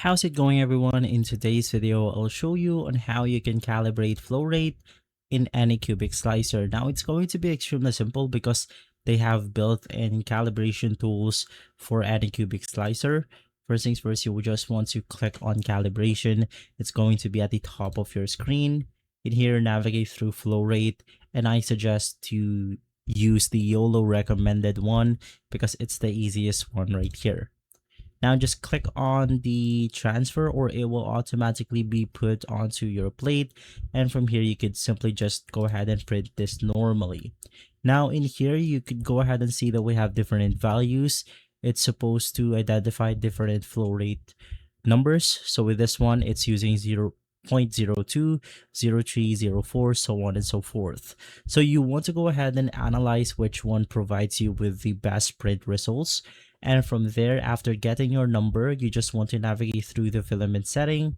How's it going, everyone? In today's video, I'll show you on how you can calibrate flow rate in Anycubic Slicer. Now, it's going to be extremely simple because they have built-in calibration tools for Anycubic Slicer. First things first, you will just want to click on calibration. It's going to be at the top of your screen. In here, navigate through flow rate, and I suggest to use the YOLO recommended one because it's the easiest one right here. Now just click on the transfer, or it will automatically be put onto your plate. And from here, you could simply just go ahead and print this normally. Now in here, you could go ahead and see that we have different values. It's supposed to identify different flow rate numbers. So with this one, it's using 0.02, 0.3, 0.4, so on and so forth. So you want to go ahead and analyze which one provides you with the best print results. And from there, after getting your number, you just want to navigate through the filament setting,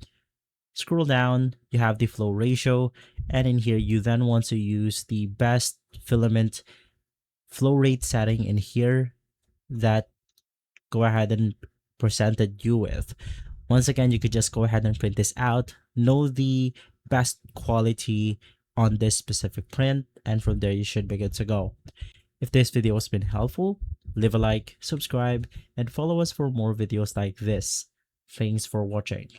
scroll down, you have the flow ratio, and in here, you then want to use the best filament flow rate setting in here that go ahead and presented you with. Once again, you could just go ahead and print this out, know the best quality on this specific print, and from there, you should be good to go. If this video has been helpful, leave a like, subscribe, and follow us for more videos like this. Thanks for watching.